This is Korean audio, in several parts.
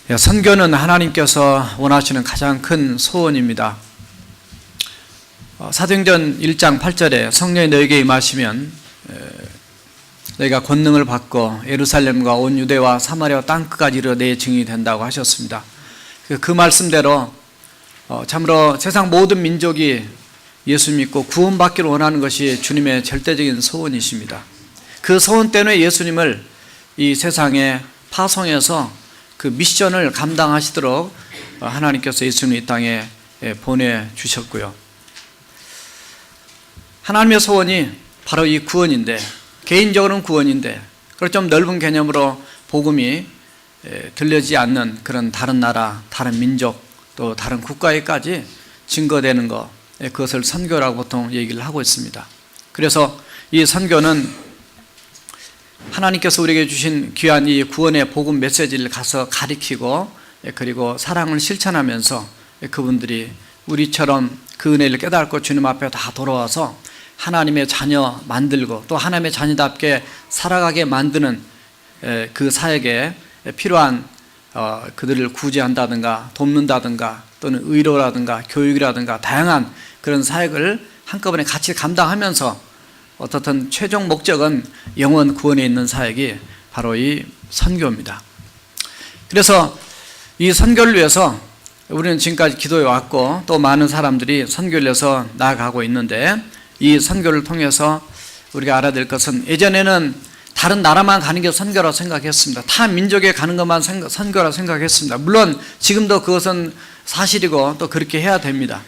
선교는 하나님께서 원하시는 가장 큰 소원입니다. 사도행전 1장 8절에 성령이 너에게 임하시면 너희가 권능을 받고 예루살렘과 온 유대와 사마리아 땅끝까지 이르러 내 증인이 된다고 하셨습니다. 그 말씀대로 참으로 세상 모든 민족이 예수 믿고 구원받기를 원하는 것이 주님의 절대적인 소원이십니다. 그 소원 때문에 예수님을 이 세상에 파송해서 그 미션을 감당하시도록 하나님께서 예수님을 이 땅에 보내주셨고요. 하나님의 소원이 바로 이 구원인데, 개인적으로는 구원인데, 그걸 좀 넓은 개념으로 복음이 들려지지 않는 그런 다른 나라, 다른 민족, 또 다른 국가에까지 증거되는 것, 그것을 선교라고 보통 얘기를 하고 있습니다. 그래서 이 선교는 하나님께서 우리에게 주신 귀한 이 구원의 복음 메시지를 가서 가리키고, 그리고 사랑을 실천하면서 그분들이 우리처럼 그 은혜를 깨닫고 주님 앞에 다 돌아와서 하나님의 자녀 만들고 또 하나님의 자녀답게 살아가게 만드는 그 사역에 필요한 그들을 구제한다든가 돕는다든가 또는 의료라든가 교육이라든가 다양한 그런 사역을 한꺼번에 같이 감당하면서 어떻든 최종 목적은 영원 구원에 있는 사역이 바로 이 선교입니다. 그래서 이 선교를 위해서 우리는 지금까지 기도해 왔고 또 많은 사람들이 선교를 위해서 나아가고 있는데, 이 선교를 통해서 우리가 알아야 될 것은, 예전에는 다른 나라만 가는 게 선교라고 생각했습니다. 타 민족에 가는 것만 선교라고 생각했습니다. 물론 지금도 그것은 사실이고 또 그렇게 해야 됩니다.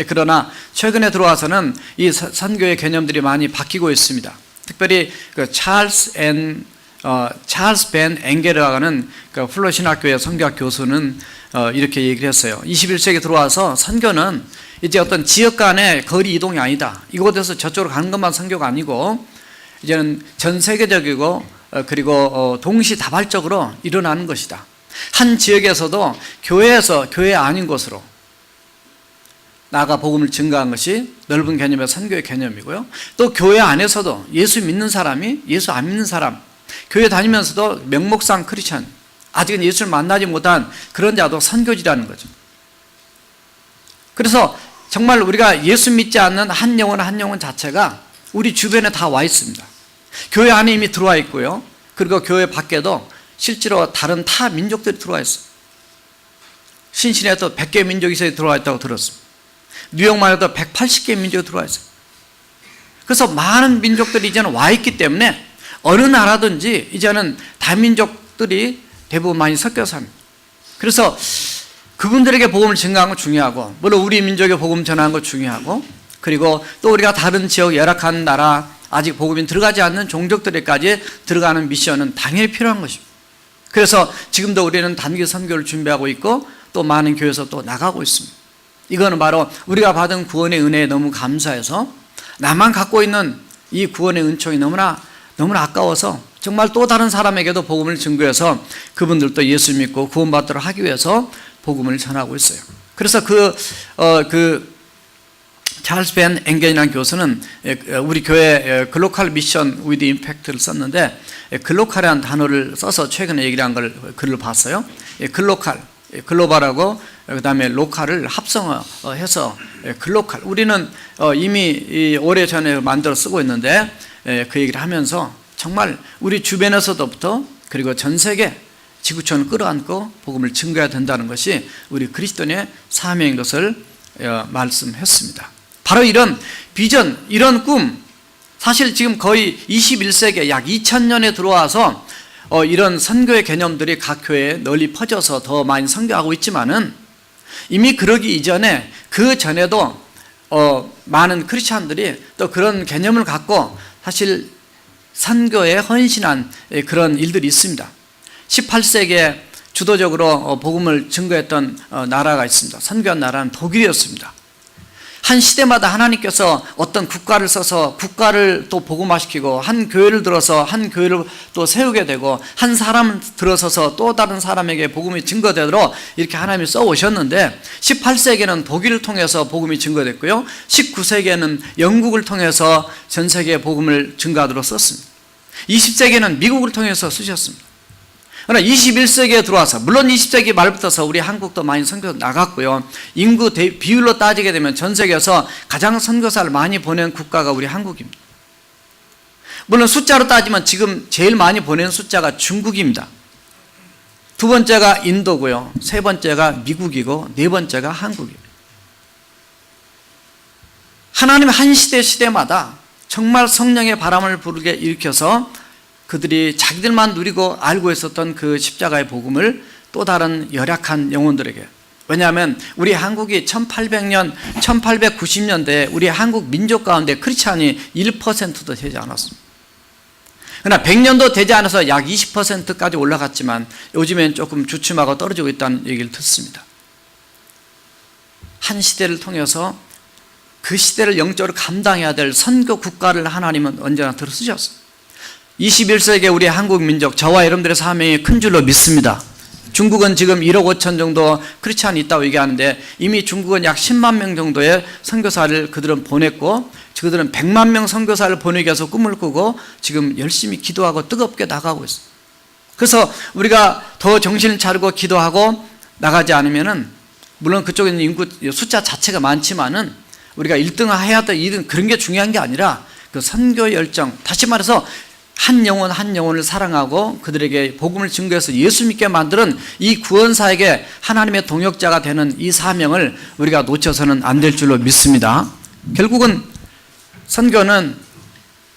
그러나 최근에 들어와서는 이 선교의 개념들이 많이 바뀌고 있습니다. 특별히 그 찰스 벤 엥게르라고 하는 그 플로 신학교의 선교학 교수는 이렇게 얘기를 했어요. 21세기 들어와서 선교는 이제 어떤 지역 간의 거리 이동이 아니다. 이곳에서 저쪽으로 가는 것만 선교가 아니고 이제는 전 세계적이고 그리고 동시다발적으로 일어나는 것이다. 한 지역에서도 교회에서 교회 아닌 곳으로 나아가 복음을 증거한 것이 넓은 개념의 선교의 개념이고요. 또 교회 안에서도 예수 믿는 사람이 예수 안 믿는 사람, 교회 다니면서도 명목상 크리스찬, 아직은 예수를 만나지 못한 그런 자도 선교지라는 거죠. 그래서 정말 우리가 예수 믿지 않는 한 영혼 자체가 우리 주변에 다 와 있습니다. 교회 안에 이미 들어와 있고요. 그리고 교회 밖에도 실제로 다른 타 민족들이 들어와 있어요. 신신에도 100개 민족이 들어와 있다고 들었습니다. 뉴욕만 해도 180개 민족이 들어와 있어요. 그래서 많은 민족들이 이제는 와 있기 때문에 어느 나라든지 이제는 다민족들이 대부분 많이 섞여서 합니다. 그래서 그분들에게 복음을 증거하는 건 중요하고, 물론 우리 민족에 복음 전하는 건 중요하고, 그리고 또 우리가 다른 지역 열악한 나라, 아직 복음이 들어가지 않는 종족들에까지 들어가는 미션은 당연히 필요한 것입니다. 그래서 지금도 우리는 단기 선교를 준비하고 있고 또 많은 교회에서 또 나가고 있습니다. 이거는 바로 우리가 받은 구원의 은혜에 너무 감사해서 나만 갖고 있는 이 구원의 은총이 너무나 아까워서 정말 또 다른 사람에게도 복음을 증거해서 그분들도 예수 믿고 구원받도록 하기 위해서 복음을 전하고 있어요. 그래서 찰스 벤 엥게르라는 교수는 우리 교회 글로컬 미션 위드 임팩트를 썼는데, 글로컬이라는 단어를 써서 최근에 얘기를 한 글을 봤어요. 글로벌하고 그 다음에 로컬을 합성해서 글로컬. 우리는 이미 오래전에 만들어 쓰고 있는데 그 얘기를 하면서 정말 우리 주변에서부터 그리고 전 세계 지구촌을 끌어안고 복음을 증거해야 된다는 것이 우리 그리스도인의 사명인 것을 말씀했습니다. 바로 이런 비전, 이런 꿈, 사실 지금 거의 21세기에 약 2000년에 들어와서 이런 선교의 개념들이 각 교회에 널리 퍼져서 더 많이 선교하고 있지만은, 이미 그러기 이전에 그 전에도 많은 크리스찬들이 또 그런 개념을 갖고 사실 선교에 헌신한 그런 일들이 있습니다. 18세기에 주도적으로 복음을 증거했던 나라가 있습니다. 선교한 나라는 독일이었습니다. 한 시대마다 하나님께서 어떤 국가를 써서 국가를 또 복음화시키고, 한 교회를 들어서 한 교회를 또 세우게 되고, 한 사람을 들어서서 또 다른 사람에게 복음이 증거되도록 이렇게 하나님이 써오셨는데, 18세기에는 독일을 통해서 복음이 증거됐고요, 19세기에는 영국을 통해서 전 세계에 복음을 증거하도록 썼습니다. 20세기에는 미국을 통해서 쓰셨습니다. 그러나 21세기에 들어와서, 물론 20세기 말부터서 우리 한국도 많이 선교사 나갔고요. 인구 비율로 따지게 되면 전 세계에서 가장 선교사를 많이 보낸 국가가 우리 한국입니다. 물론 숫자로 따지면 지금 제일 많이 보낸 숫자가 중국입니다. 두 번째가 인도고요. 세 번째가 미국이고 네 번째가 한국이에요. 하나님의 한 시대마다 정말 성령의 바람을 부르게 일으켜서 그들이 자기들만 누리고 알고 있었던 그 십자가의 복음을 또 다른 열악한 영혼들에게, 왜냐하면 우리 한국이 1800년, 1890년대에 우리 한국 민족 가운데 크리스찬이 1%도 되지 않았습니다. 그러나 100년도 되지 않아서 약 20%까지 올라갔지만 요즘엔 조금 주춤하고 떨어지고 있다는 얘기를 듣습니다. 한 시대를 통해서 그 시대를 영적으로 감당해야 될 선교 국가를 하나님은 언제나 들어쓰셨어요. 21세기에 우리 한국 민족, 저와 여러분들의 사명이 큰 줄로 믿습니다. 중국은 지금 1억 5천 정도 크리스찬이 있다고 얘기하는데 이미 중국은 약 10만 명 정도의 선교사를 그들은 보냈고, 그들은 100만 명 선교사를 보내기 위해서 꿈을 꾸고 지금 열심히 기도하고 뜨겁게 나가고 있어요. 그래서 우리가 더 정신을 차리고 기도하고 나가지 않으면은, 물론 그쪽에는 인구 숫자 자체가 많지만은 우리가 1등 해야 돼, 2등 그런 게 중요한 게 아니라 그 선교 열정, 다시 말해서 한 영혼 한 영혼을 사랑하고 그들에게 복음을 증거해서 예수 믿게 만드는 이 구원사에게 하나님의 동역자가 되는 이 사명을 우리가 놓쳐서는 안 될 줄로 믿습니다. 결국은 선교는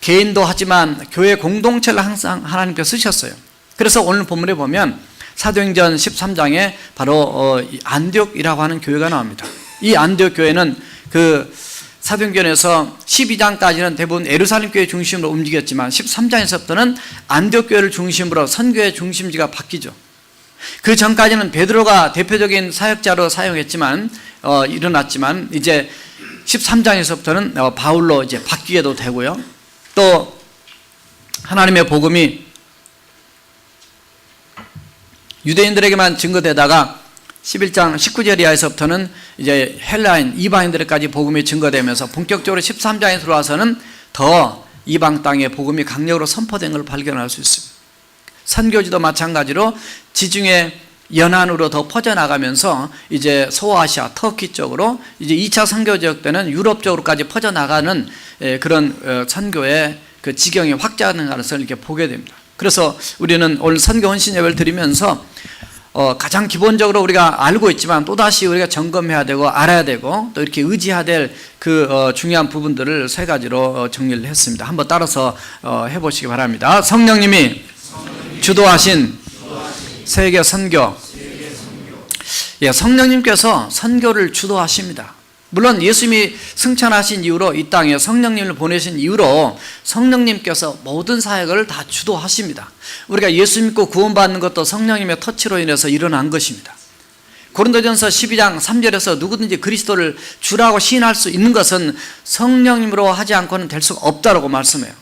개인도 하지만 교회 공동체를 항상 하나님께 쓰셨어요. 그래서 오늘 본문에 보면 사도행전 13장에 바로 안디옥이라고 하는 교회가 나옵니다. 이 안디옥 교회는 그 사도행전에서 12장까지는 대부분 예루살렘 교회 중심으로 움직였지만 13장에서부터는 안디옥 교회를 중심으로 선교의 중심지가 바뀌죠. 그 전까지는 베드로가 대표적인 사역자로 사용했지만 일어났지만 이제 13장에서부터는 바울로 이제 바뀌게도 되고요. 또 하나님의 복음이 유대인들에게만 증거되다가 11장 19절 이하에서부터는 이제 헬라인 이방인들에게까지 복음이 증거되면서 본격적으로 13장에 들어와서는 더 이방 땅에 복음이 강력으로 선포된 걸 발견할 수 있습니다. 선교지도 마찬가지로 지중해 연안으로 더 퍼져나가면서 이제 소아시아, 터키 쪽으로 이제 2차 선교 지역 때는 유럽 쪽으로까지 퍼져나가는 그런 선교의 그 지경이 확장하는 것을 이렇게 보게 됩니다. 그래서 우리는 오늘 선교 헌신 예배를 드리면서 가장 기본적으로 우리가 알고 있지만 또다시 우리가 점검해야 되고 알아야 되고 또 이렇게 의지해야 될 그 중요한 부분들을 세 가지로 정리를 했습니다. 한번 따라서 해보시기 바랍니다. 성령님이 주도하신 세계 선교. 예, 성령님께서 선교를 주도하십니다. 물론 예수님이 승천하신 이후로 이 땅에 성령님을 보내신 이후로 성령님께서 모든 사역을 다 주도하십니다. 우리가 예수 믿고 구원받는 것도 성령님의 터치로 인해서 일어난 것입니다. 고린도전서 12장 3절에서 누구든지 그리스도를 주라고 시인할 수 있는 것은 성령님으로 하지 않고는 될 수가 없다고 말씀해요.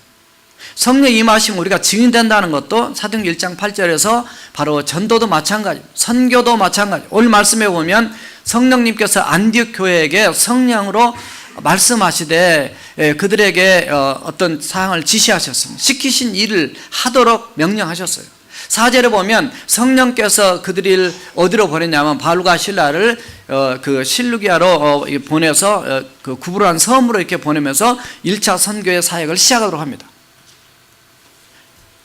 성령 임하시면 우리가 증인된다는 것도 사도행전 1장 8절에서 바로 전도도 마찬가지, 선교도 마찬가지. 오늘 말씀해 보면 성령님께서 안디옥 교회에게 성령으로 말씀하시되 그들에게 어떤 사항을 지시하셨습니다. 시키신 일을 하도록 명령하셨어요. 4절에 보면 성령께서 그들을 어디로 보냈냐면 바울과 실라를 그 실루기아로 보내서 그 구브로한 섬으로 이렇게 보내면서 1차 선교의 사역을 시작하도록 합니다.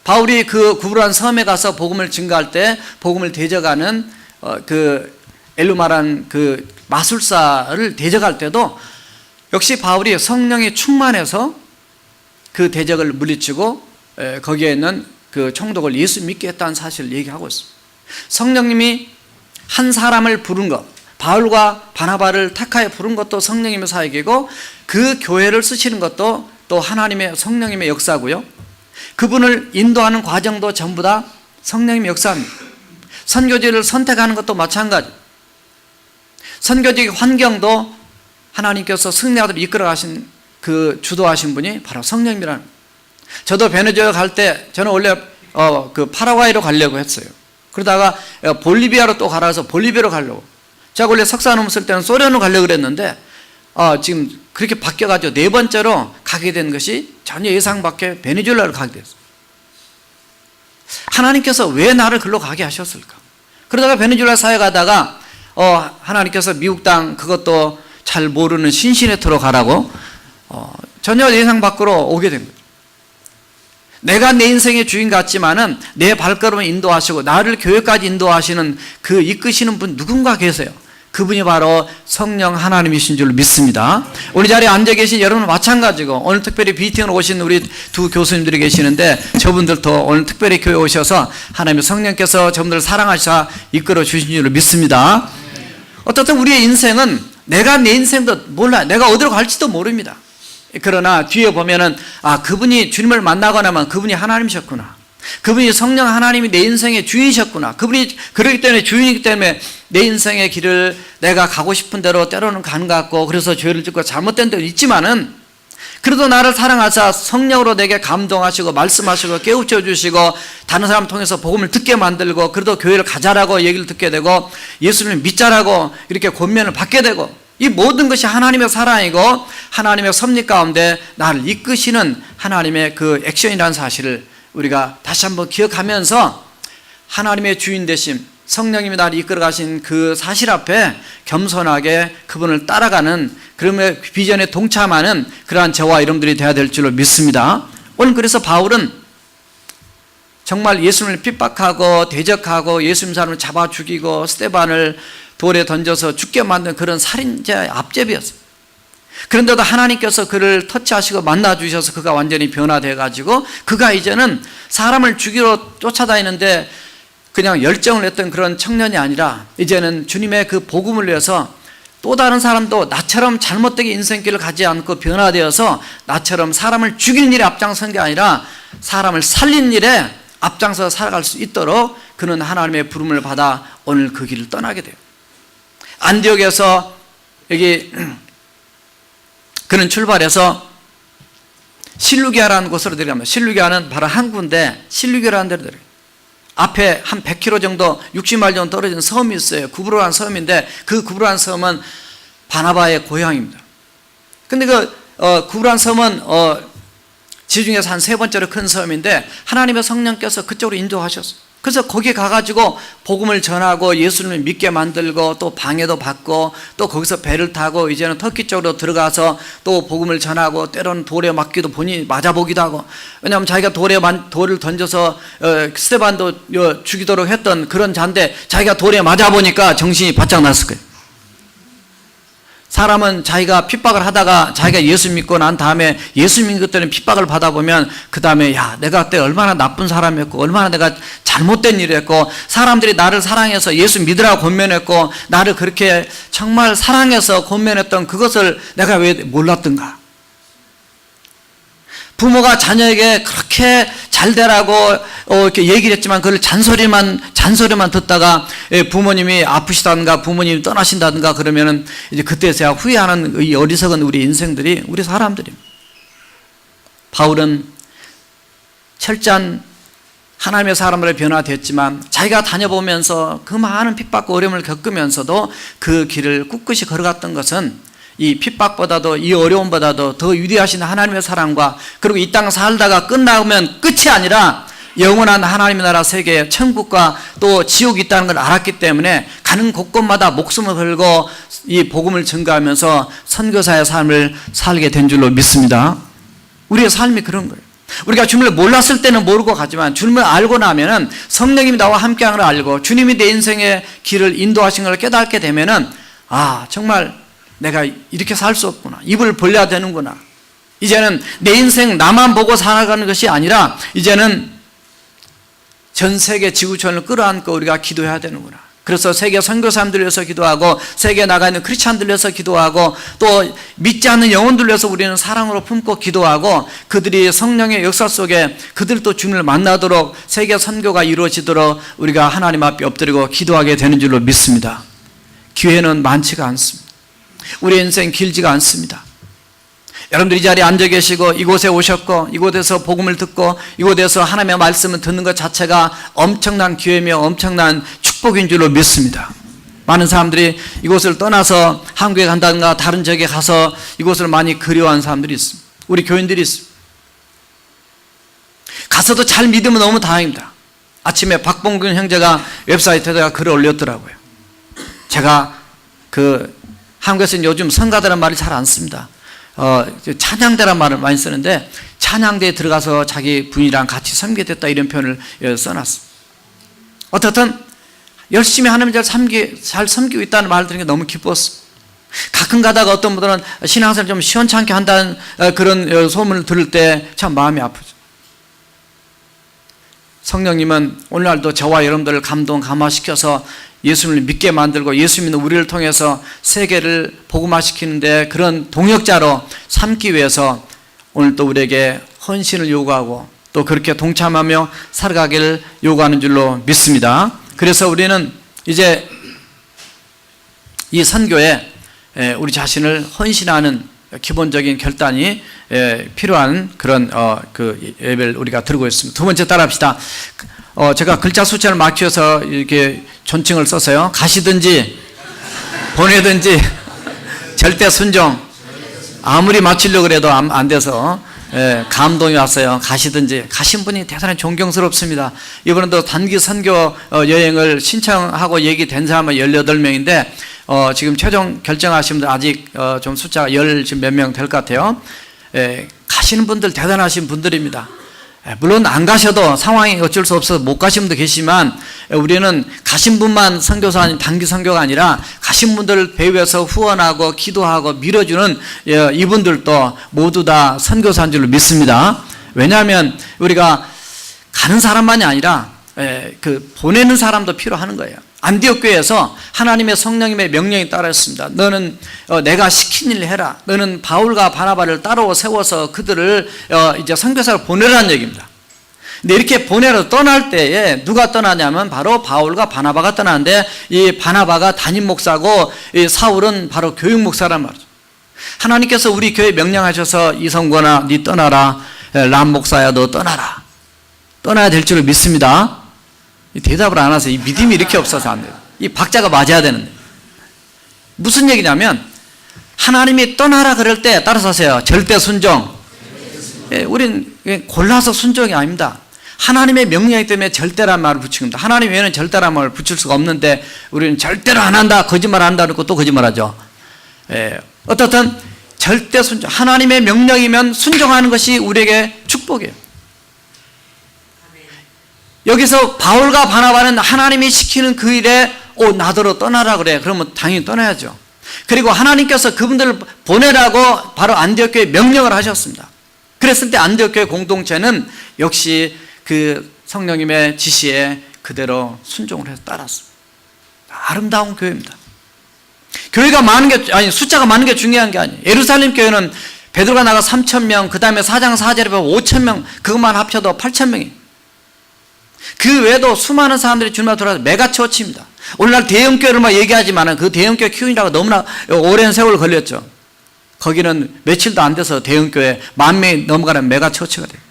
바울이 그 구브로한 섬에 가서 복음을 증거할 때 복음을 대적하는 그 엘루마란 그 마술사를 대적할 때도 역시 바울이 성령에 충만해서 그 대적을 물리치고 거기에 있는 그 총독을 예수 믿게 했다는 사실을 얘기하고 있습니다. 성령님이 한 사람을 부른 것, 바울과 바나바를 택하여 부른 것도 성령님의 사역이고 그 교회를 쓰시는 것도 또 하나님의 성령님의 역사고요. 그분을 인도하는 과정도 전부 다 성령님의 역사입니다. 선교지를 선택하는 것도 마찬가지. 선교지 환경도 하나님께서 승리하도록 이끌어 가신 그 주도하신 분이 바로 성령님이라는. 저도 베네수엘라 갈 때 저는 원래 그 파라과이로 가려고 했어요. 그러다가 볼리비아로 또 가라서 볼리비아로 가려고. 제가 원래 석사 넘었을 때는 소련으로 가려고 그랬는데 지금 그렇게 바뀌어가지고 네 번째로 가게 된 것이 전혀 예상 밖에 베네수엘라로 가게 됐어요. 하나님께서 왜 나를 글로 가게 하셨을까? 그러다가 베네수엘라 사회 가다가 하나님께서 미국 땅 그것도 잘 모르는 신시내트로 가라고 전혀 예상 밖으로 오게 된 거예요. 내가 내 인생의 주인 같지만은 내 발걸음을 인도하시고 나를 교회까지 인도하시는 그 이끄시는 분 누군가 계세요. 그분이 바로 성령 하나님이신 줄 믿습니다. 우리 자리에 앉아 계신 여러분 마찬가지고 오늘 특별히 비팅으로 오신 우리 두 교수님들이 계시는데 저분들도 오늘 특별히 교회 오셔서 하나님의 성령께서 저분들을 사랑하셔 이끌어 주신 줄 믿습니다. 어떻든 우리의 인생은 내가 내 인생도 몰라요. 내가 어디로 갈지도 모릅니다. 그러나 뒤에 보면은 그분이 주님을 만나고 나면 그분이 하나님이셨구나. 그분이 성령 하나님이 내 인생의 주인이셨구나. 그분이 그렇기 때문에 주인이기 때문에 내 인생의 길을 내가 가고 싶은 대로 때로는 가는 것 같고 그래서 죄를 짓고 잘못된 데도 있지만은 그래도 나를 사랑하사 성령으로 내게 감동하시고 말씀하시고 깨우쳐 주시고 다른 사람 통해서 복음을 듣게 만들고 그래도 교회를 가자라고 얘기를 듣게 되고 예수님을 믿자라고 이렇게 권면을 받게 되고 이 모든 것이 하나님의 사랑이고 하나님의 섭리 가운데 나를 이끄시는 하나님의 그 액션이라는 사실을 우리가 다시 한번 기억하면서 하나님의 주인 되심 성령님이 나를 이끌어 가신 그 사실 앞에 겸손하게 그분을 따라가는 그러면 비전에 동참하는 그러한 저와 여러분들이 되어야 될 줄로 믿습니다. 오늘 그래서 바울은 정말 예수님을 핍박하고 대적하고 예수님 사람을 잡아 죽이고 스데반을 돌에 던져서 죽게 만든 그런 살인자의 앞제비였어요. 그런데도 하나님께서 그를 터치하시고 만나주셔서 그가 완전히 변화되어가지고 그가 이제는 사람을 죽이러 쫓아다니는데 그냥 열정을 냈던 그런 청년이 아니라 이제는 주님의 그 복음을 위해서 또 다른 사람도 나처럼 잘못되게 인생길을 가지 않고 변화되어서 나처럼 사람을 죽이는 일에 앞장선 게 아니라 사람을 살리는 일에 앞장서 살아갈 수 있도록 그는 하나님의 부름을 받아 오늘 그 길을 떠나게 돼요. 안디옥에서 여기 그는 출발해서 실루기아라는 곳으로 들어갑니다. 실루기아는 바로 항구인데 실루기아라는 데로 들어가요. 앞에 한 100km 정도 60마일 정도 떨어진 섬이 있어요. 구브로라는 섬인데 그 구브로라는 섬은 바나바의 고향입니다. 근데 그 구브로라는 섬은 지중해에서 한 세 번째로 큰 섬인데 하나님의 성령께서 그쪽으로 인도하셨어요. 그래서 거기 가가지고 복음을 전하고 예수님을 믿게 만들고 또 방해도 받고 또 거기서 배를 타고 이제는 터키 쪽으로 들어가서 또 복음을 전하고 때로는 돌에 맞기도 본인이 맞아보기도 하고 왜냐하면 자기가 돌을 던져서 스데반도 죽이도록 했던 그런 자인데 자기가 돌에 맞아보니까 정신이 바짝 났을 거예요. 사람은 자기가 핍박을 하다가 자기가 예수 믿고 난 다음에 예수 믿는 것 때문에 핍박을 받아보면 그 다음에 내가 그때 얼마나 나쁜 사람이었고 얼마나 내가 잘못된 일을 했고 사람들이 나를 사랑해서 예수 믿으라고 권면했고 나를 그렇게 정말 사랑해서 권면했던 그것을 내가 왜 몰랐던가. 부모가 자녀에게 그렇게 잘 되라고 이렇게 얘기를 했지만 그걸 잔소리만 듣다가 부모님이 아프시다든가 부모님이 떠나신다든가 그러면은 이제 그때서야 후회하는 이 어리석은 우리 인생들이 우리 사람들입니다. 바울은 철저한 하나님의 사람으로 변화됐지만 자기가 다녀보면서 그 많은 핍박과 어려움을 겪으면서도 그 길을 꿋꿋이 걸어갔던 것은 이 핍박보다도 이 어려움보다도 더 위대하신 하나님의 사랑과 그리고 이 땅 살다가 끝나면 끝이 아니라 영원한 하나님의 나라 세계 천국과 또 지옥이 있다는 걸 알았기 때문에 가는 곳곳마다 목숨을 걸고 이 복음을 전가하면서 선교사의 삶을 살게 된 줄로 믿습니다. 우리의 삶이 그런 거예요. 우리가 주님을 몰랐을 때는 모르고 가지만 주님을 알고 나면은 성령님이 나와 함께하는 걸 알고 주님이 내 인생의 길을 인도하신 걸 깨닫게 되면은 정말 내가 이렇게 살 수 없구나. 입을 벌려야 되는구나. 이제는 내 인생 나만 보고 살아가는 것이 아니라 이제는 전 세계 지구촌을 끌어안고 우리가 기도해야 되는구나. 그래서 세계 선교사님들 위해서 기도하고 세계에 나가 있는 크리스찬들 위해서 기도하고 또 믿지 않는 영혼들 위해서 우리는 사랑으로 품고 기도하고 그들이 성령의 역사 속에 그들도 주님을 만나도록 세계 선교가 이루어지도록 우리가 하나님 앞에 엎드리고 기도하게 되는 줄로 믿습니다. 기회는 많지가 않습니다. 우리 인생 길지가 않습니다. 여러분들 이 자리에 앉아 계시고 이곳에 오셨고 이곳에서 복음을 듣고 이곳에서 하나님의 말씀을 듣는 것 자체가 엄청난 기회며 엄청난 축복인 줄로 믿습니다. 많은 사람들이 이곳을 떠나서 한국에 간다든가 다른 지역에 가서 이곳을 많이 그리워하는 사람들이 있습니다. 우리 교인들이 있습니다. 가서도 잘 믿으면 너무 다행입니다. 아침에 박봉균 형제가 웹사이트에다가 글을 올렸더라고요. 제가 한국에서는 요즘 성가대란 말을 잘 안 씁니다. 찬양대란 말을 많이 쓰는데, 찬양대에 들어가서 자기 부인이랑 같이 섬기게 됐다, 이런 표현을 써놨어. 어떻든 열심히 하나님을 잘 섬기고 있다는 말을 들은 게 너무 기뻤어. 가끔 가다가 어떤 분들은 신앙생활 좀 시원찮게 한다는 그런 소문을 들을 때 참 마음이 아프죠. 성령님은 오늘날도 저와 여러분들을 감화시켜서 예수님을 믿게 만들고 예수 믿는 우리를 통해서 세계를 복음화시키는데 그런 동역자로 삼기 위해서 오늘 또 우리에게 헌신을 요구하고 또 그렇게 동참하며 살아가기를 요구하는 줄로 믿습니다. 그래서 우리는 이제 이 선교에 우리 자신을 헌신하는 기본적인 결단이 필요한 그런 예배를 우리가 드리고 있습니다. 두 번째 따라합시다. 제가 글자 숫자를 맞춰서 이렇게 존칭을 썼어요. 가시든지 보내든지 절대 순종. 아무리 맞추려고 해도 안 돼서 감동이 왔어요. 가시든지. 가신 분이 대단히 존경스럽습니다. 이번에도 단기 선교 여행을 신청하고 얘기된 사람은 18명인데 지금 최종 결정하신 분들 아직 좀 숫자가 지금 몇 명 될 것 같아요. 가시는 분들 대단하신 분들입니다. 물론 안 가셔도 상황이 어쩔 수 없어서 못 가신 분도 계시지만 우리는 가신 분만 선교사 아닌 단기 선교가 아니라 가신 분들을 배후에서 후원하고 기도하고 밀어주는 이분들도 모두 다 선교사인 줄로 믿습니다. 왜냐하면 우리가 가는 사람만이 아니라 보내는 사람도 필요하는 거예요. 안디옥 교회에서 하나님의 성령님의 명령이 따랐습니다. 너는 내가 시킨 일을 해라. 너는 바울과 바나바를 따로 세워서 그들을 이제 선교사를 보내라는 얘기입니다. 근데 이렇게 보내러 떠날 때에 누가 떠나냐면 바로 바울과 바나바가 떠나는데 이 바나바가 담임 목사고 이 사울은 바로 교육 목사란 말이죠. 하나님께서 우리 교회 명령하셔서 이성권아 네 떠나라. 람 목사야 너 떠나라. 떠나야 될 줄을 믿습니다. 대답을 안 해서 이 믿음이 이렇게 없어서 안 돼요. 이 박자가 맞아야 되는데. 무슨 얘기냐면 하나님이 떠나라 그럴 때 따라서 하세요. 절대 순종. 우린 골라서 순종이 아닙니다. 하나님의 명령이기 때문에 절대란 말을 붙인 겁니다. 하나님 외에는 절대란 말을 붙일 수가 없는데 우리는 절대로 안 한다, 거짓말 한다 그러고 또 거짓말하죠. 어떻든 절대 순종. 하나님의 명령이면 순종하는 것이 우리에게 축복이에요. 여기서 바울과 바나바는 하나님이 시키는 그 일에 나더러 떠나라 그래. 그러면 당연히 떠나야죠. 그리고 하나님께서 그분들을 보내라고 바로 안디옥 교회에 명령을 하셨습니다. 그랬을 때 안디옥 교회 공동체는 역시 그 성령님의 지시에 그대로 순종을 해서 따랐습니다. 아름다운 교회입니다. 교회가 많은 게 아니 숫자가 많은 게 중요한 게 아니에요. 예루살렘 교회는 베드로가 나가 3,000명, 그 다음에 4장 4절에 보면 5,000명, 그것만 합쳐도 8,000명이에요. 그 외에도 수많은 사람들이 주님을 돌아서 메가처치입니다. 오늘날 대형교회를 막 얘기하지만 그 대형교회 키우느라고 너무나 오랜 세월 걸렸죠. 거기는 며칠도 안 돼서 대형교회 10,000명이 넘어가는 메가처치가 돼요.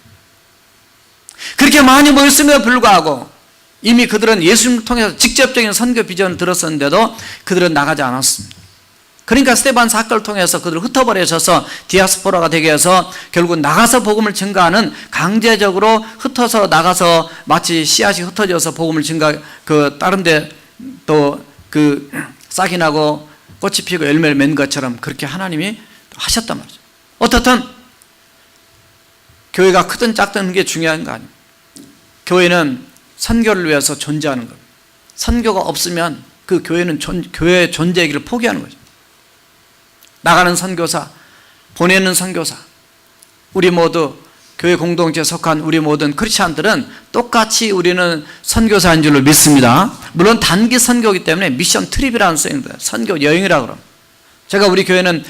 그렇게 많이 모였음에도 불구하고 이미 그들은 예수님을 통해서 직접적인 선교 비전을 들었었는데도 그들은 나가지 않았습니다. 그러니까 스데반 사건을 통해서 그들을 흩어버려져서 디아스포라가 되게 해서 결국 나가서 복음을 증가하는 강제적으로 흩어서 나가서 마치 씨앗이 흩어져서 복음을 다른 데 또 싹이 나고 꽃이 피고 열매를 맺는 것처럼 그렇게 하나님이 하셨단 말이죠. 어떻든 교회가 크든 작든 게 중요한 거 아니에요. 교회는 선교를 위해서 존재하는 겁니다. 선교가 없으면 그 교회는 교회의 존재이기를 포기하는 거죠. 나가는 선교사, 보내는 선교사, 우리 모두 교회 공동체에 속한 우리 모든 크리스찬들은 똑같이 우리는 선교사인 줄로 믿습니다. 물론 단기 선교이기 때문에 미션 트립이라는 쓰입니다. 선교 여행이라고 그럽니다. 제가 우리 교회는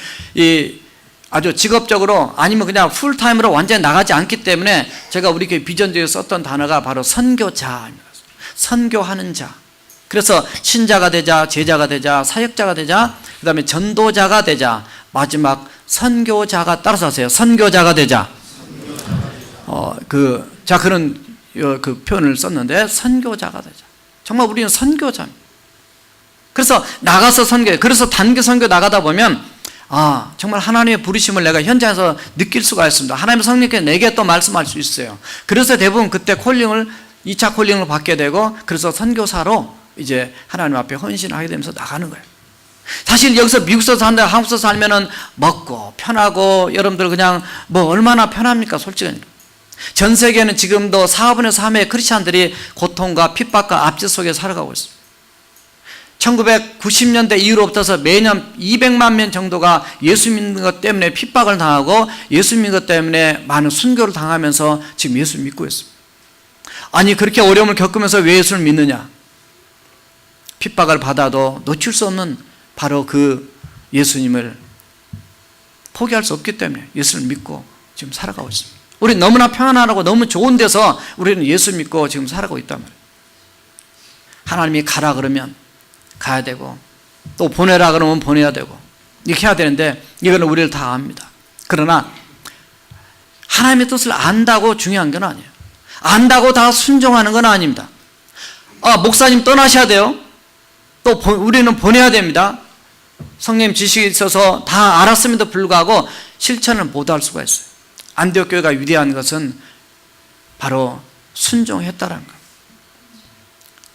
아주 직업적으로 아니면 그냥 풀타임으로 완전히 나가지 않기 때문에 제가 우리 교회 비전적으로 썼던 단어가 바로 선교자입니다. 선교하는 자. 그래서 신자가 되자, 제자가 되자, 사역자가 되자, 그 다음에 전도자가 되자, 마지막 선교자가, 따라서 하세요. 선교자가 되자. 그런 그 표현을 썼는데, 선교자가 되자. 정말 우리는 선교자입니다. 그래서 나가서 그래서 단기 선교 나가다 보면, 정말 하나님의 부르심을 내가 현장에서 느낄 수가 있습니다. 하나님의 성령께서 내게 또 말씀할 수 있어요. 그래서 대부분 그때 콜링을 2차 콜링을 받게 되고 그래서 선교사로 이제 하나님 앞에 헌신하게 되면서 나가는 거예요. 사실 여기서 미국서 산다, 한국서 살면은 먹고 편하고 여러분들 그냥 뭐 얼마나 편합니까? 솔직히. 전 세계는 지금도 4분의 3의 크리스찬들이 고통과 핍박과 압제 속에 살아가고 있습니다. 1990년대 이후로부터 매년 200만 명 정도가 예수 믿는 것 때문에 핍박을 당하고 예수 믿는 것 때문에 많은 순교를 당하면서 지금 예수 믿고 있습니다. 아니 그렇게 어려움을 겪으면서 왜 예수를 믿느냐? 핍박을 받아도 놓칠 수 없는 바로 그 예수님을 포기할 수 없기 때문에 예수를 믿고 지금 살아가고 있습니다. 우리 너무나 평안하고 너무 좋은 데서 우리는 예수 믿고 지금 살아가고 있단 말이에요. 하나님이 가라 그러면 가야 되고 또 보내라 그러면 보내야 되고 이렇게 해야 되는데 이거는 우리를 다 압니다. 그러나 하나님의 뜻을 안다고 중요한 건 아니에요. 안다고 다 순종하는 건 아닙니다. 목사님 떠나셔야 돼요. 또 우리는 보내야 됩니다. 성령 지식이 있어서 다 알았음에도 불구하고 실천을 못할 수가 있어요. 안디옥 교회가 위대한 것은 바로 순종했다라는 거예요.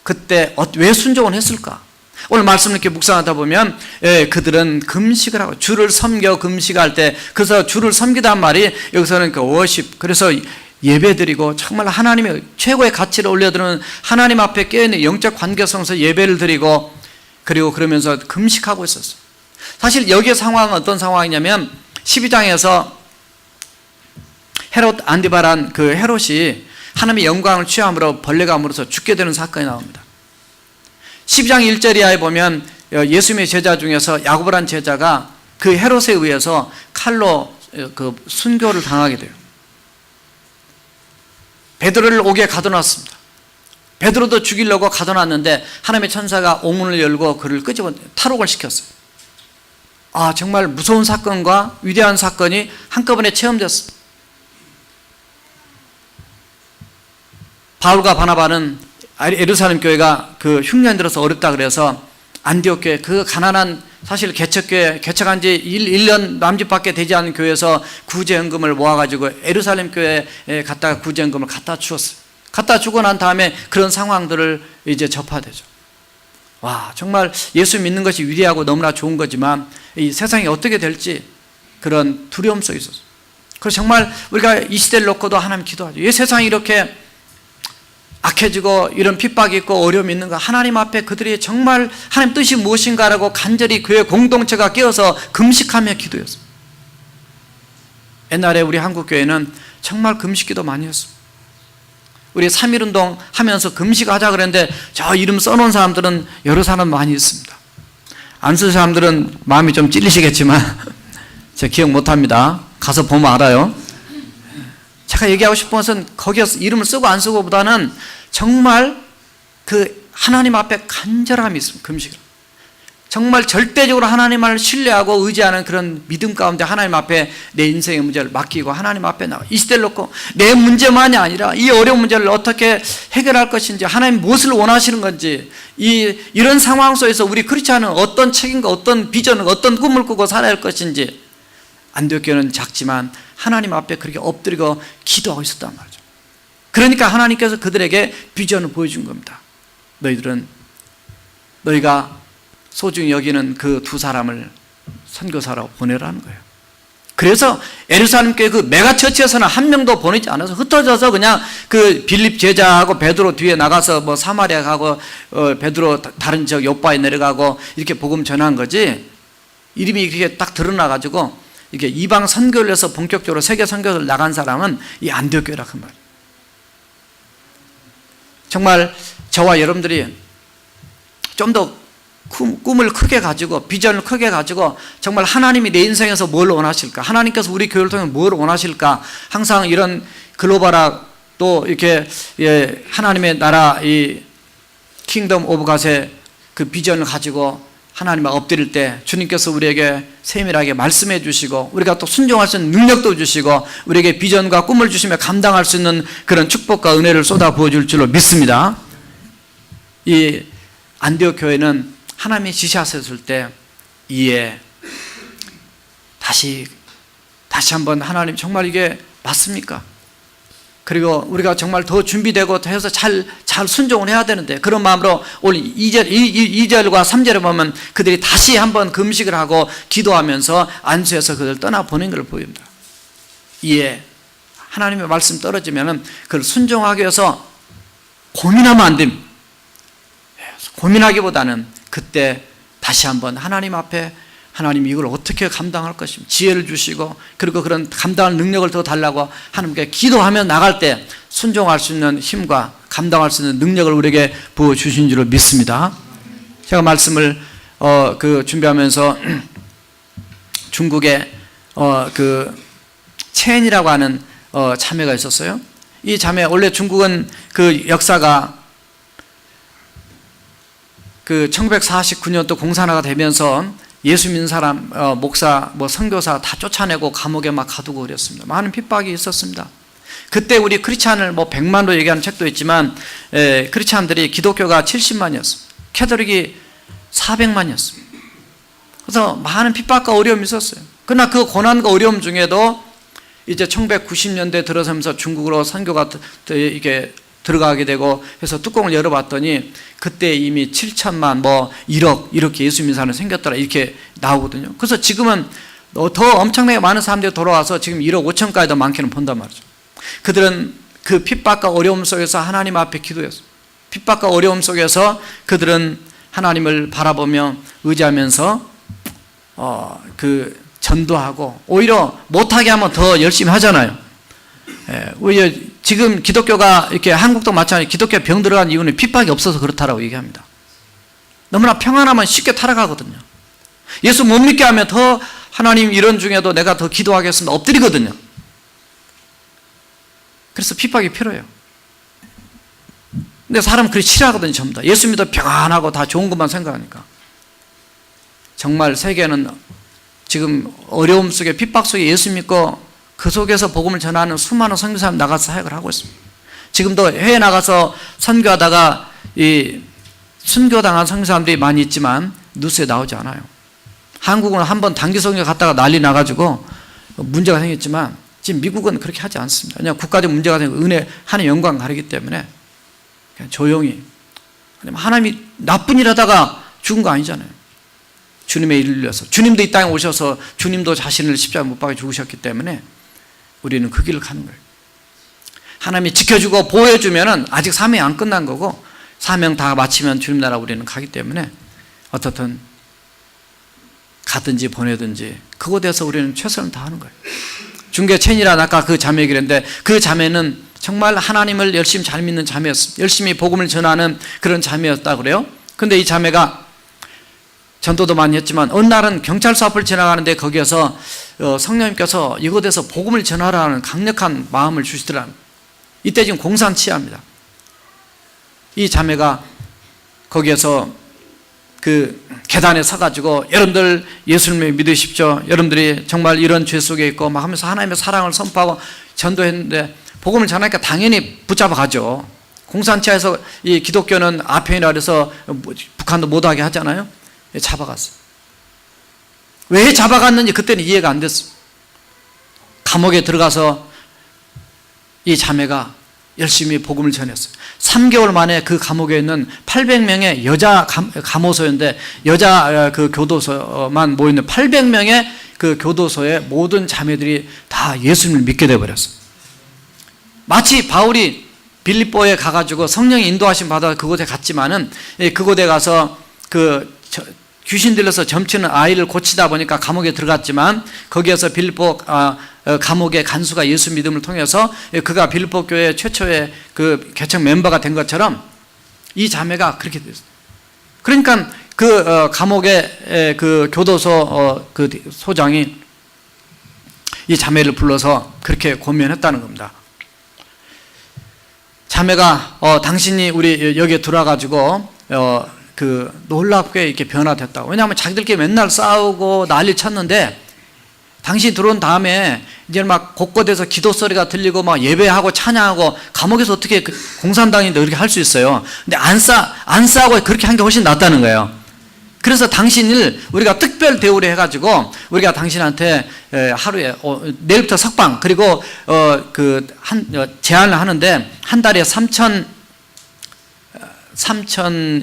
그때 왜 순종을 했을까? 오늘 말씀 이렇게 묵상하다 보면 그들은 금식을 하고 주를 섬겨 금식할 때 그래서 주를 섬기단 말이 여기서는 그 워십 그래서 예배드리고 정말 하나님의 최고의 가치를 올려드리는 하나님 앞에 깨어있는 영적 관계성에서 예배를 드리고 그리고 그러면서 금식하고 있었어요. 사실 여기의 상황은 어떤 상황이냐면 12장에서 헤롯 안디바란 그 헤롯이 하나님의 영광을 취함으로 벌레가 물어서 죽게 되는 사건이 나옵니다. 12장 1절 이하에 보면 예수님의 제자 중에서 야고보란 제자가 그 헤롯에 의해서 칼로 그 순교를 당하게 돼요. 베드로를 옥에 가둬놨습니다. 베드로도 죽이려고 가둬놨는데 하나님의 천사가 옥문을 열고 그를 끄집어 탈옥을 시켰어요. 정말 무서운 사건과 위대한 사건이 한꺼번에 체험됐습니다. 바울과 바나바는 예루살렘 교회가 그 흉년 들어서 어렵다 그래서 안디옥 교회 그 가난한 사실 개척교회 개척한 지 1년 남짓밖에 되지 않은 교회에서 구제연금을 모아가지고 예루살렘 교회에 갖다가 구제연금을 갖다 주었어요. 갖다 주고 난 다음에 그런 상황들을 이제 접하되죠. 와 정말 예수 믿는 것이 위대하고 너무나 좋은 거지만 이 세상이 어떻게 될지 그런 두려움 속에 있었어요. 그래서 정말 우리가 이 시대를 놓고도 하나님 기도하죠. 이 세상이 이렇게 악해지고 이런 핍박이 있고 어려움이 있는가? 하나님 앞에 그들이 정말 하나님 뜻이 무엇인가라고 간절히 교회 공동체가 깨어서 금식하며 기도했어요. 옛날에 우리 한국교회는 정말 금식기도 많이 했어요. 우리 3.1운동 하면서 금식하자 그랬는데 저 이름 써놓은 사람들은 여러 사람 많이 있습니다. 안 쓴 사람들은 마음이 좀 찔리시겠지만 제가 기억 못합니다. 가서 보면 알아요. 제가 얘기하고 싶은 것은 거기에 이름을 쓰고 안 쓰고 보다는 정말 그 하나님 앞에 간절함이 있습니다. 금식을. 정말 절대적으로 하나님을 신뢰하고 의지하는 그런 믿음 가운데 하나님 앞에 내 인생의 문제를 맡기고 하나님 앞에 나와 이 시대를 놓고 내 문제만이 아니라 이 어려운 문제를 어떻게 해결할 것인지 하나님 무엇을 원하시는 건지 이런 상황 속에서 우리 크리스찬은 어떤 책임과 어떤 비전을 어떤 꿈을 꾸고 살아야 할 것인지 안디옥 교회는 작지만 하나님 앞에 그렇게 엎드리고 기도하고 있었단 말이죠. 그러니까 하나님께서 그들에게 비전을 보여준 겁니다. 너희가 소중히 여기는 그 두 사람을 선교사로 보내라는 거예요. 그래서 예루살렘 교회 그 메가처치에서는 한 명도 보내지 않아서 흩어져서 그냥 그 빌립 제자하고 베드로 뒤에 나가서 뭐 사마리아 가고 베드로 다른 지역 요바에 내려가고 이렇게 복음 전한 거지 이름이 이렇게 딱 드러나가지고 이게 이방 선교를 해서 본격적으로 세계 선교를 나간 사람은 이 안디옥 교회라고 한 말이에요. 정말 저와 여러분들이 좀 더 꿈을 크게 가지고 비전을 크게 가지고 정말 하나님이 내 인생에서 뭘 원하실까? 하나님께서 우리 교회를 통해 뭘 원하실까? 항상 이런 글로벌화 또 이렇게 하나님의 나라 이 킹덤 오브 갓의 그 비전을 가지고 하나님 앞에 엎드릴 때 주님께서 우리에게 세밀하게 말씀해 주시고 우리가 또 순종할 수 있는 능력도 주시고 우리에게 비전과 꿈을 주시며 감당할 수 있는 그런 축복과 은혜를 쏟아 부어줄 줄로 믿습니다. 이 안디옥 교회는 하나님이 지시하셨을 때 이에 다시 한번 하나님 정말 이게 맞습니까? 그리고 우리가 정말 더 준비되고 해서 잘 순종을 해야 되는데, 그런 마음으로 오늘 2절과 3절에 보면 그들이 다시 한번 금식을 하고 기도하면서 안수해서 그들 떠나보낸 걸 보입니다. 이에 하나님의 말씀 떨어지면 그걸 순종하기 위해서 고민하면 안 됩니다. 고민하기보다는 그때 다시 한번 하나님 앞에, 하나님 이걸 어떻게 감당할 것입니까? 지혜를 주시고, 그리고 그런 감당할 능력을 더 달라고 하나님께 기도하며 나갈 때 순종할 수 있는 힘과 감당할 수 있는 능력을 우리에게 부어주신 줄을 믿습니다. 제가 말씀을 준비하면서 중국에 그 체엔이라고 하는 자매가 있었어요. 이 자매, 원래 중국은 그 역사가 그 1949년도 공산화가 되면서 예수 믿는 사람, 목사, 선교사 다 쫓아내고 감옥에 막 가두고 그랬습니다. 많은 핍박이 있었습니다. 그때 우리 크리스찬을 100만로 얘기하는 책도 있지만, 크리스찬들이 기독교가 70만이었습니다. 캐톨릭이 400만이었습니다. 그래서 많은 핍박과 어려움이 있었어요. 그러나 그 고난과 어려움 중에도 이제 1990년대 들어서면서 중국으로 선교가 이게 들어가게 되고 해서 뚜껑을 열어봤더니 그때 이미 7천만 1억 이렇게 예수 믿는 사람이 생겼더라, 이렇게 나오거든요. 그래서 지금은 더 엄청나게 많은 사람들이 돌아와서 지금 1억 5천까지 더 많게는 본단 말이죠. 그들은 그 핍박과 어려움 속에서 하나님 앞에 기도했어요. 핍박과 어려움 속에서 그들은 하나님을 바라보며 의지하면서 전도하고, 오히려 못하게 하면 더 열심히 하잖아요. 오히려 지금 기독교가 이렇게 한국도 마찬가지, 기독교 병 들어간 이유는 핍박이 없어서 그렇다라고 얘기합니다. 너무나 평안하면 쉽게 타락하거든요. 예수 못 믿게 하면 더 하나님 이런 중에도 내가 더 기도하겠습니다 엎드리거든요. 그래서 핍박이 필요해요. 근데 사람은 그렇게 싫어하거든요. 전부 다 예수 믿어 평안하고 다 좋은 것만 생각하니까. 정말 세계는 지금 어려움 속에, 핍박 속에 예수 믿고 그 속에서 복음을 전하는 수많은 선교사님 나가서 사역을 하고 있습니다. 지금도 해외 나가서 선교하다가 이 순교당한 선교사님들이 많이 있지만 뉴스에 나오지 않아요. 한국은 한번 단기 선교 갔다가 난리 나가지고 문제가 생겼지만, 지금 미국은 그렇게 하지 않습니다. 그냥 국가적 문제가 생기고 은혜, 하나님의 영광 가리기 때문에 그냥 조용히. 하나님이 나쁜 일 하다가 죽은 거 아니잖아요. 주님의 일을 위해서, 주님도 이 땅에 오셔서 주님도 자신을 십자가에 못 박아 죽으셨기 때문에 우리는 그 길을 가는 거예요. 하나님이 지켜주고 보호해주면 아직 사명이 안 끝난 거고, 사명 다 마치면 주님 나라 우리는 가기 때문에 어떻든 가든지 보내든지 그곳에서 우리는 최선을 다하는 거예요. 중계 체인이라는 아까 그 자매 얘기를 했는데, 그 자매는 정말 하나님을 열심히 잘 믿는 자매였습니다. 열심히 복음을 전하는 그런 자매였다 그래요. 근데 이 자매가 전도도 많이 했지만 어느 날은 경찰서 앞을 지나가는데 거기에서 성령님께서 이곳에서 복음을 전하라는 강력한 마음을 주시더라고요. 이때 지금 공산치하입니다. 이 자매가 거기에서 그 계단에 서가지고, 여러분들 예수님을 믿으십시오, 여러분들이 정말 이런 죄 속에 있고 막 하면서 하나님의 사랑을 선포하고 전도했는데, 복음을 전하니까 당연히 붙잡아 가죠. 공산치하에서 이 기독교는 아편이라 그래서 북한도 못하게 하잖아요. 잡아갔어요. 왜 잡아갔는지 그때는 이해가 안 됐어요. 감옥에 들어가서 이 자매가 열심히 복음을 전했어요. 3개월 만에 그 감옥에 있는 800명의 여자 감호소였는데, 여자 그 교도소만 모이는 800명의 그 교도소의 모든 자매들이 다 예수님을 믿게 되어버렸어요. 마치 바울이 빌립보에 가가지고 성령의 인도하심 받아 그곳에 갔지만은, 그곳에 가서 귀신 들려서 점치는 아이를 고치다 보니까 감옥에 들어갔지만, 거기에서 빌립보 감옥의 간수가 예수 믿음을 통해서 그가 빌립보 교회 최초의 그 개척 멤버가 된 것처럼 이 자매가 그렇게 됐어요. 그러니까 그 감옥의 그 교도소 그 소장이 이 자매를 불러서 그렇게 고민했다는 겁니다. 자매가 당신이 우리 여기에 들어와가지고 놀랍게 이렇게 변화됐다고. 왜냐하면 자기들끼리 맨날 싸우고 난리 쳤는데, 당신이 들어온 다음에 이제 막 곳곳에서 기도 소리가 들리고 막 예배하고 찬양하고, 감옥에서 어떻게 공산당인데 그렇게 할 수 있어요. 근데 안 싸우고 그렇게 한 게 훨씬 낫다는 거예요. 그래서 당신을 우리가 특별 대우를 해가지고 우리가 당신한테 하루에 내일부터 석방 그리고 제한을 하는데 한 달에 3,000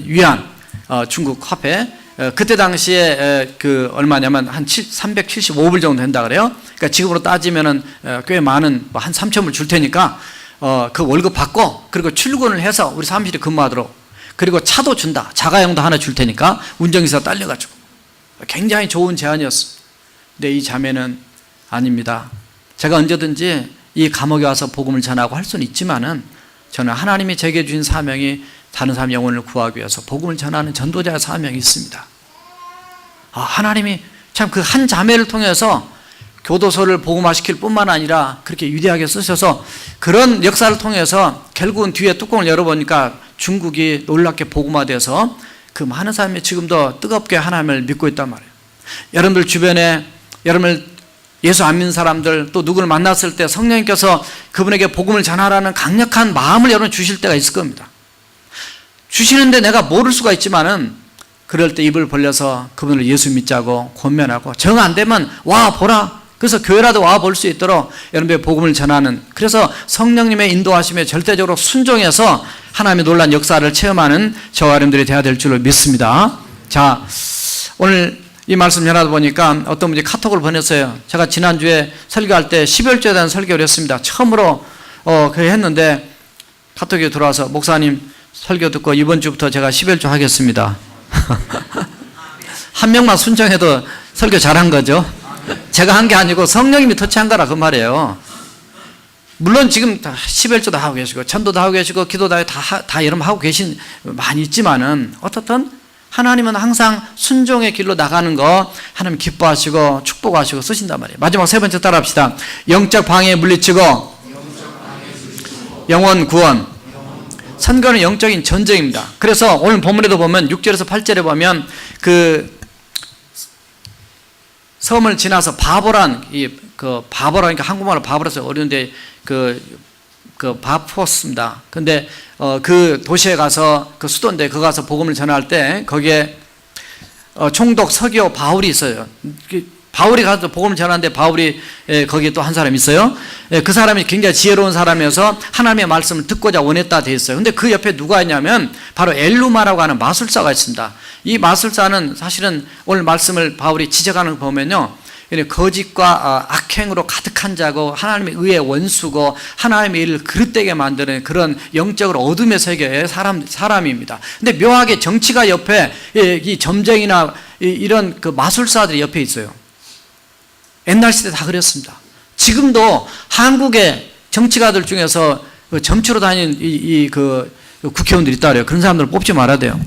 위안 중국 화폐 그때 당시에 얼마냐면 한 375불 정도 된다 그래요. 그러니까 지금으로 따지면은 꽤 많은 한 3,000불 줄 테니까 그 월급 받고 그리고 출근을 해서 우리 사무실에 근무하도록 그리고 차도 준다. 자가용도 하나 줄 테니까 운전기사 딸려가지고 굉장히 좋은 제안이었어. 근데 이 자매는 아닙니다. 제가 언제든지 이 감옥에 와서 복음을 전하고 할 수는 있지만은 저는 하나님이 제게 주신 사명이 다른 사람 영혼을 구하기 위해서 복음을 전하는 전도자의 사명이 있습니다. 하나님이 참 그 한 자매를 통해서 교도소를 복음화시킬 뿐만 아니라 그렇게 위대하게 쓰셔서 그런 역사를 통해서 결국은 뒤에 뚜껑을 열어보니까 중국이 놀랍게 복음화돼서 그 많은 사람이 지금도 뜨겁게 하나님을 믿고 있단 말이에요. 여러분들 주변에 여러분을 예수 안 믿는 사람들 또 누구를 만났을 때 성령님께서 그분에게 복음을 전하라는 강력한 마음을 여러분 주실 때가 있을 겁니다. 주시는데 내가 모를 수가 있지만은 그럴 때 입을 벌려서 그분을 예수 믿자고 권면하고 정 안 되면 와 보라. 그래서 교회라도 와 볼 수 있도록 여러분의 복음을 전하는 그래서 성령님의 인도하심에 절대적으로 순종해서 하나님의 놀라운 역사를 체험하는 저와 여러분들이 되어야 될 줄로 믿습니다. 자, 오늘 이 말씀 전하다 보니까 어떤 분이 카톡을 보냈어요. 제가 지난주에 설교할 때 12월주에 대한 설교를 했습니다. 처음으로 했는데 카톡이 들어와서 목사님 설교 듣고 이번 주부터 제가 12월주 하겠습니다. 한 명만 순종해도 설교 잘한 거죠. 제가 한 게 아니고 성령님이 터치한 거라 그 말이에요. 물론 지금 다 11조도 하고 계시고 전도도 하고 계시고 기도도 다 여러분 하고 계신 많이 있지만은 어떻든 하나님은 항상 순종의 길로 나가는 거 하나님 기뻐하시고 축복하시고 쓰신단 말이에요. 마지막 세 번째 따라합시다. 영적 방해 물리치고 영혼 구원. 선거는 영적인 전쟁입니다. 그래서 오늘 본문에도 보면 6절에서 8절에 보면 그 섬을 지나서 바보란 바보라니까 한국말로 바보라서 어려운데 바포스입니다. 근데 그 도시에 가서 그 수도인데 거기 가서 복음을 전할 때 거기에 총독 서기오 바울이 있어요. 바울이 가서 복음을 전하는데 바울이 거기에 또 한 사람이 있어요. 그 사람이 굉장히 지혜로운 사람이어서 하나님의 말씀을 듣고자 원했다 돼 있어요. 근데 그 옆에 누가 있냐면 바로 엘루마라고 하는 마술사가 있습니다. 이 마술사는 사실은 오늘 말씀을 바울이 지적하는 거 보면요. 거짓과 악행으로 가득한 자고 하나님의 의의 원수고 하나님의 일을 그릇되게 만드는 그런 영적으로 어둠의 세계의 사람입니다. 근데 묘하게 정치가 옆에 이 점쟁이나 이런 그 마술사들이 옆에 있어요. 옛날 시대 다 그랬습니다. 지금도 한국의 정치가들 중에서 점치로 다니는 그 국회의원들이 있다 그래요. 그런 사람들을 뽑지 말아야 돼요.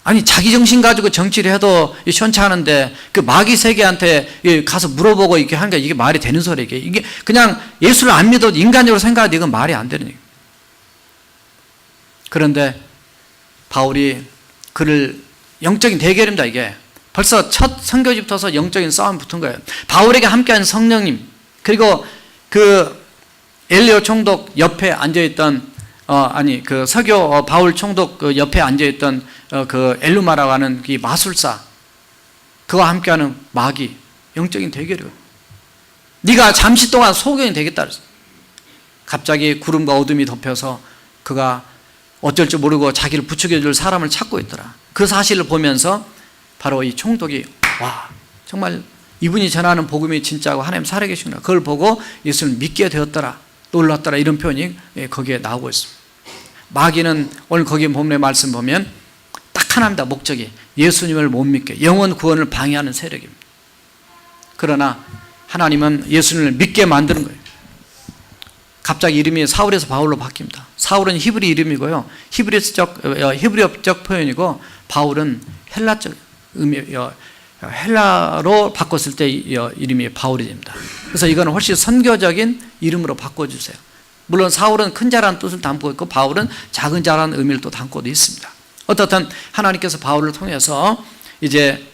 아니 자기 정신 가지고 정치를 해도 시원찮은데 그 마귀 세계한테 가서 물어보고 이렇게 하는 게 이게 말이 되는 소리예요. 이게 그냥 예수를 안 믿어도 인간적으로 생각하는데 이건 말이 안 되는 얘기예요. 그런데 바울이 그를 영적인 대결입니다. 이게 벌써 첫 선교집부터 영적인 싸움이 붙은 거예요. 바울에게 함께하는 성령님 그리고 그 엘리오 총독 옆에 앉아있던 그 서교 바울 총독 그 옆에 앉아있던 그 엘루마라고 하는 그 마술사 그와 함께하는 마귀 영적인 대결이에요. 네가 잠시 동안 소경이 되겠다 그랬어요. 갑자기 구름과 어둠이 덮여서 그가 어쩔 줄 모르고 자기를 부추겨줄 사람을 찾고 있더라. 그 사실을 보면서 바로 이 총독이 와 정말 이분이 전하는 복음이 진짜고 하나님 살아계시구나. 그걸 보고 예수를 믿게 되었더라. 놀랐더라. 이런 표현이 거기에 나오고 있습니다. 마귀는 오늘 거기 본문의 말씀 보면 딱 하나입니다. 목적이 예수님을 못 믿게 영혼 구원을 방해하는 세력입니다. 그러나 하나님은 예수님을 믿게 만드는 거예요. 갑자기 이름이 사울에서 바울로 바뀝니다. 사울은 히브리 이름이고요. 히브리어적 표현이고 바울은 헬라적 헬라로 바꿨을 때 이름이 바울이 됩니다. 그래서 이거는 훨씬 선교적인 이름으로 바꿔주세요. 물론 사울은 큰 자라는 뜻을 담고 있고 바울은 작은 자라는 의미를 또 담고도 있습니다. 어떻든 하나님께서 바울을 통해서 이제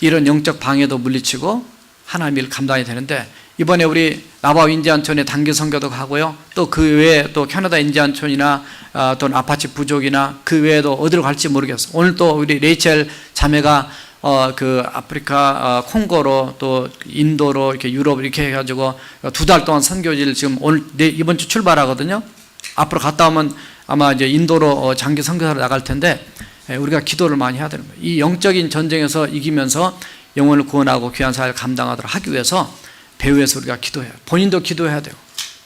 이런 영적 방해도 물리치고 하나님의 일을 감당해야 되는데 이번에 우리 나바우 인디안촌에 단기 선교도 가고요. 또 그 외에 또 캐나다 인디안촌이나 또는 아파치 부족이나 그 외에도 어디로 갈지 모르겠어요. 오늘 또 우리 레이첼 자매가 그 아프리카 콩고로 또 인도로 이렇게 유럽 이렇게 해가지고 2달 동안 선교지를 지금 오늘 이번 주 출발하거든요. 앞으로 갔다 오면 아마 이제 인도로 장기 선교사로 나갈 텐데 우리가 기도를 많이 해야 되는 거예요. 이 영적인 전쟁에서 이기면서 영혼을 구원하고 귀한 사역을 감당하도록 하기 위해서 배후에서 우리가 기도해요. 본인도 기도해야 돼요.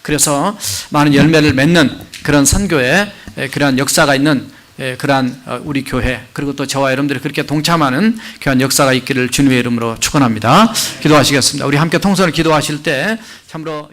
그래서 많은 열매를 맺는 그런 선교에 그러한 역사가 있는 그러한 우리 교회 그리고 또 저와 여러분들이 그렇게 동참하는 귀한 역사가 있기를 주님의 이름으로 축원합니다. 기도하시겠습니다. 우리 함께 통성을 기도하실 때 참으로